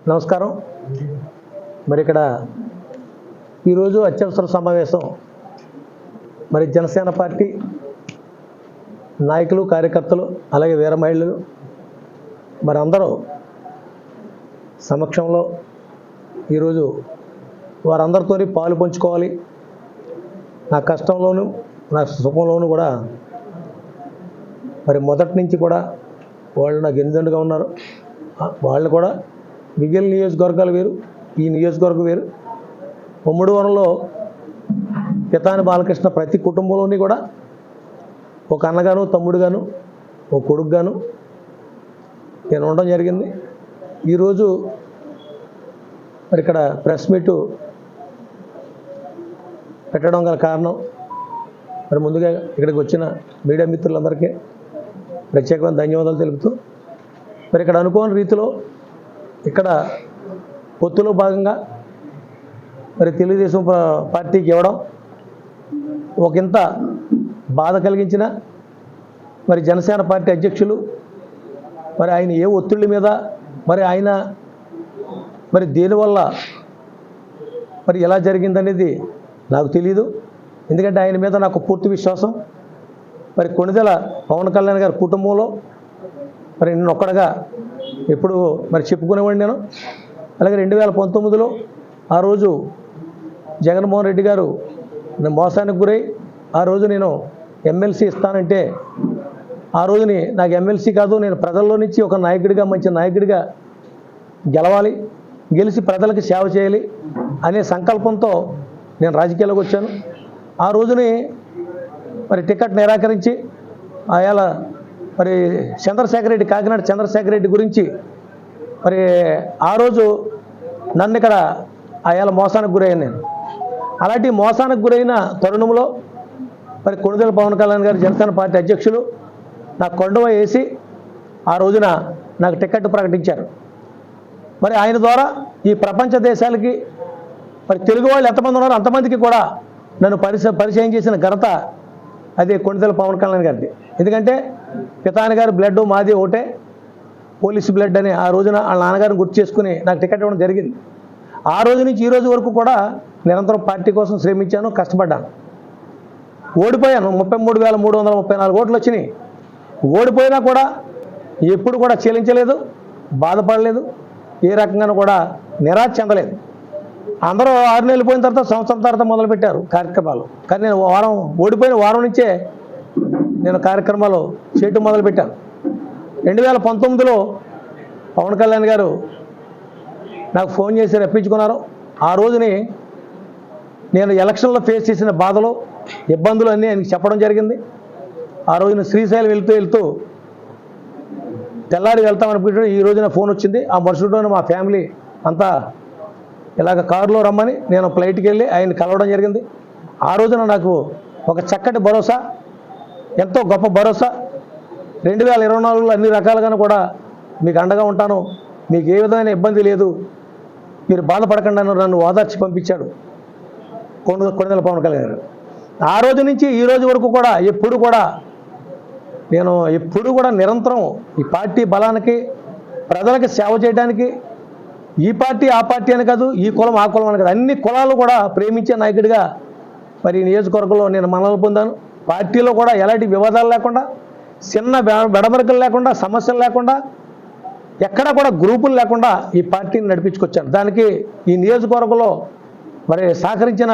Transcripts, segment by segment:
నమస్కారం. మరి ఇక్కడ ఈరోజు అత్యవసర సమావేశం మరి జనసేన పార్టీ నాయకులు, కార్యకర్తలు, అలాగే వీర మహిళలు మరి అందరూ సమక్షంలో ఈరోజు వారందరితో పాలు పంచుకోవాలి. నా కష్టంలోనూ నా సుఖంలోనూ కూడా మరి మొదటి నుంచి కూడా వాళ్ళు నాకు ఎన్నిదండుగా ఉన్నారు. వాళ్ళు కూడా మిగిలిన నియోజకవర్గాలు వేరు, ఈ నియోజకవర్గం వేరు. ఉమ్మడి వరంలో పితాని బాలకృష్ణ ప్రతి కుటుంబంలోని కూడా ఒక అన్నగాను, తమ్ముడుగాను, ఒక కొడుకుగాను నేను ఉండడం జరిగింది. ఈరోజు మరి ఇక్కడ ప్రెస్ మీటు పెట్టడం గల కారణం మరి ముందుగా ఇక్కడికి వచ్చిన మీడియా మిత్రులందరికీ ప్రత్యేకమైన ధన్యవాదాలు తెలుపుతూ మరి ఇక్కడ అనుకోని రీతిలో ఇక్కడ పొత్తులో భాగంగా మరి తెలుగుదేశం పార్టీకి ఇవ్వడం ఒకంత బాధ కలిగించిన మరి జనసేన పార్టీ అధ్యక్షులు మరి ఆయన ఏ ఒత్తిళ్ళ మీద మరి ఆయన మరి దేనివల్ల మరి ఎలా జరిగిందనేది నాకు తెలియదు. ఎందుకంటే ఆయన మీద నాకు పూర్తి విశ్వాసం. మరి కొణిదెల పవన్ కళ్యాణ్ గారి కుటుంబంలో మరి నేను ఒక్కడగా ఎప్పుడు మరి చెప్పుకునేవాడిని నేను. అలాగే 2019లో ఆ రోజు జగన్మోహన్ రెడ్డి గారు మోసానికి గురై ఆ రోజు నేను ఎమ్మెల్సీ ఇస్తానంటే ఆ రోజుని నాకు ఎమ్మెల్సీ కాదు, నేను ప్రజల్లో నుంచి ఒక నాయకుడిగా, మంచి నాయకుడిగా గెలవాలి, గెలిచి ప్రజలకు సేవ చేయాలి అనే సంకల్పంతో నేను రాజకీయాల్లోకి వచ్చాను. ఆ రోజుని మరి టికెట్ నిరాకరించి ఆయాల మరి చంద్రశేఖర్ రెడ్డి, కాకినాడ చంద్రశేఖర్ రెడ్డి గురించి మరి ఆ రోజు నన్ను ఇక్కడ ఆయాల మోసానికి గురయ్యాను నేను. అలాంటి మోసానికి గురైన తరుణంలో మరి కొణిదెల పవన్ కళ్యాణ్ గారు జనసేన పార్టీ అధ్యక్షులు నాకు కొండవ వేసి ఆ రోజున నాకు టికెట్ ప్రకటించారు. మరి ఆయన ద్వారా ఈ ప్రపంచ దేశాలకి మరి తెలుగు వాళ్ళు ఎంతమంది ఉన్నారో అంతమందికి కూడా నన్ను పరిచయం చేసిన ఘనత అదే కొణిదెల పవన్ కళ్యాణ్ గారిది. ఎందుకంటే పితాని గారి బ్లడ్ మాది ఒకటే, పోలీసు బ్లడ్ అని ఆ రోజున వాళ్ళ నాన్నగారిని గుర్తు చేసుకుని నాకు టికెట్ ఇవ్వడం జరిగింది. ఆ రోజు నుంచి ఈ రోజు వరకు కూడా నిరంతరం పార్టీ కోసం శ్రమించాను, కష్టపడ్డాను. ఓడిపోయాను. 33,334 ఓట్లు వచ్చినాయి. ఓడిపోయినా కూడా ఎప్పుడు కూడా చెల్లించలేదు, బాధపడలేదు, ఏ రకంగానూ కూడా నిరాశ చెందలేదు. అందరూ 6 నెలలు పోయిన తర్వాత, సంవత్సరం తర్వాత మొదలుపెట్టారు కార్యక్రమాలు. కానీ నేను ఓడిపోయిన వారం నుంచే నేను కార్యక్రమాలు చేయటం మొదలుపెట్టాను. 2019లో పవన్ కళ్యాణ్ గారు నాకు ఫోన్ చేసి రప్పించుకున్నారు. ఆ రోజుని నేను ఎలక్షన్లో ఫేస్ చేసిన బాధలు, ఇబ్బందులు అన్నీ ఆయనకి చెప్పడం జరిగింది. ఆ రోజున శ్రీశైలం వెళ్తూ తెల్లారి వెళ్తామనుకుంటున్నాను. ఈ రోజున ఫోన్ వచ్చింది. ఆ మరుసటి రోజున మా ఫ్యామిలీ అంతా ఇలాగ కారులో రమ్మని నేను ఫ్లైట్కి వెళ్ళి ఆయన్ని కలవడం జరిగింది. ఆ రోజున నాకు ఒక చక్కటి భరోసా, ఎంతో గొప్ప భరోసా. 2024లో అన్ని రకాలుగాను కూడా మీకు అండగా ఉంటాను, మీకు ఏ విధమైన ఇబ్బంది లేదు, మీరు బాధపడకుండా నన్ను ఓదార్చి పంపించాడు కొణిదెల పవన్ కళ్యాణ్ గారు. ఆ రోజు నుంచి ఈ రోజు వరకు కూడా ఎప్పుడు కూడా నిరంతరం ఈ పార్టీ బలానికి, ప్రజలకి సేవ చేయడానికి, ఈ పార్టీ ఆ పార్టీ అని కాదు, ఈ కులం ఆ కులం అని కాదు, అన్ని కులాలు కూడా ప్రేమించే నాయకుడిగా మరి నియోజకవర్గంలో నేను మన్ననలు పొందాను. పార్టీలో కూడా ఎలాంటి వివాదాలు లేకుండా, చిన్న బెడమరికలు లేకుండా, సమస్యలు లేకుండా, ఎక్కడా కూడా గ్రూపులు లేకుండా ఈ పార్టీని నడిపించుకొచ్చాను. దానికి ఈ నియోజకవర్గంలో మరి సహకరించిన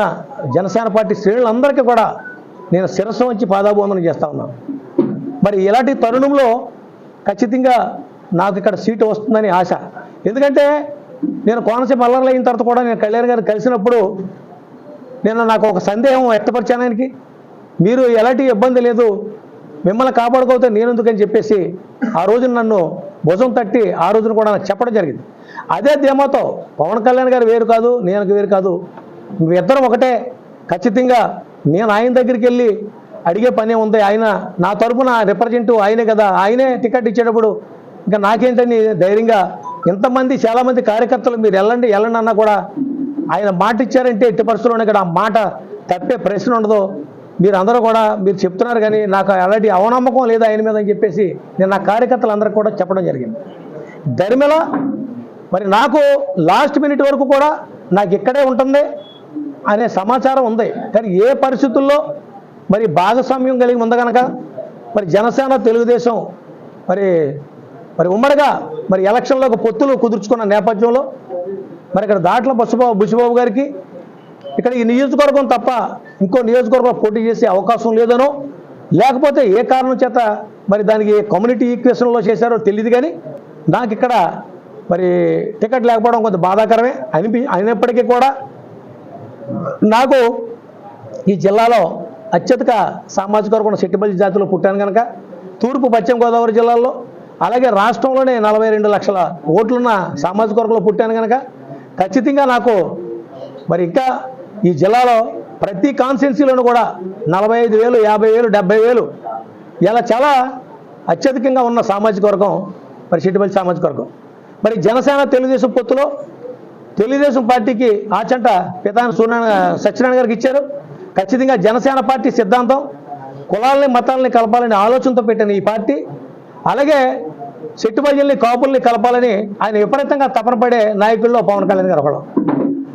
జనసేన పార్టీ శ్రేణులందరికీ కూడా నేను శిరస్సు వంచి పాదాభివందనం చేస్తా ఉన్నాను. మరి ఇలాంటి తరుణంలో ఖచ్చితంగా నాకు ఇక్కడ సీటు వస్తుందని ఆశ. ఎందుకంటే నేను కోనసీమ అల్లర్లు అయిన తర్వాత కూడా నేను కళ్యాణ్ గారు కలిసినప్పుడు నాకు ఒక సందేహం వ్యక్తపరిచాను ఆయనకి. మీరు ఎలాంటి ఇబ్బంది లేదు, మిమ్మల్ని కాపాడుకోతే నేను ఎందుకని చెప్పేసి ఆ రోజున నన్ను భుజం తట్టి ఆ రోజున కూడా నాకు చెప్పడం జరిగింది. అదే ధీమాతో పవన్ కళ్యాణ్ గారు వేరు కాదు, నేను వేరు కాదు, మీ ఇద్దరం ఒకటే, ఖచ్చితంగా నేను ఆయన దగ్గరికి వెళ్ళి అడిగే పనే ఉంది. ఆయన నా తరపున రిప్రజెంటివ్ ఆయనే కదా, ఆయనే టికెట్ ఇచ్చేటప్పుడు ఇంకా నాకేంటని ధైర్యంగా ఇంతమంది చాలామంది కార్యకర్తలు మీరు వెళ్ళండి అన్నా కూడా ఆయన మాట ఇచ్చారంటే ఎట్టి పరిస్థితుల్లోనే ఇక్కడ ఆ మాట తప్పే ప్రశ్న ఉండదు. మీరు అందరూ కూడా మీరు చెప్తున్నారు కానీ నాకు అలాంటి అవనమ్మకం లేదు ఆయన మీద అని చెప్పేసి నేను నా కార్యకర్తలందరికీ కూడా చెప్పడం జరిగింది. దరిమిల మరి నాకు లాస్ట్ మినిట్ వరకు కూడా నాకు ఇక్కడే ఉంటుంది అనే సమాచారం ఉంది. కానీ ఏ పరిస్థితుల్లో మరి భాగస్వామ్యం కలిగి ఉంది కనుక మరి జనసేన తెలుగుదేశం మరి ఉమ్మడిగా మరి ఎలక్షన్లోకి పొత్తులు కుదుర్చుకున్న నేపథ్యంలో మరి ఇక్కడ దాట్ల బుచ్చిబాబు గారికి ఇక్కడ ఈ నియోజకవర్గం తప్ప ఇంకో నియోజకవర్గంలో పోటీ చేసే అవకాశం లేదనో లేకపోతే ఏ కారణం చేత మరి దానికి కమ్యూనిటీ ఈక్వేషన్లో చేశారో తెలియదు. కానీ నాకు ఇక్కడ మరి టికెట్ లేకపోవడం కొంత బాధాకరమే అయినప్పటికీ కూడా నాకు ఈ జిల్లాలో అత్యధిక సామాజిక వర్గం సెట్టిబల్లి జాతిలో పుట్టాను కనుక తూర్పు పశ్చిమ గోదావరి జిల్లాల్లో అలాగే రాష్ట్రంలోనే 42 లక్షల ఓట్లున్న సామాజిక వర్గంలో పుట్టాను కనుక ఖచ్చితంగా నాకు మరి ఇంకా ఈ జిల్లాలో ప్రతి కాన్స్టిట్యున్సీలోనూ కూడా 45,000, 50,000, 70,000 ఇలా చాలా అత్యధికంగా ఉన్న సామాజిక వర్గం మరి సెట్టిబల్లి సామాజిక వర్గం. మరి జనసేన తెలుగుదేశం పొత్తులో తెలుగుదేశం పార్టీకి ఆచంట పితాని సత్యనారాయణ గారికి ఇచ్చారు. ఖచ్చితంగా జనసేన పార్టీ సిద్ధాంతం కులాలని మతాలని కలపాలని ఆలోచనతో పెట్టిన ఈ పార్టీ అలాగే సెట్టిబల్లిని కాపుల్ని కలపాలని ఆయన విపరీతంగా తపన పడే నాయకుల్లో పవన్ కళ్యాణ్ గారు ఒకళ్ళు.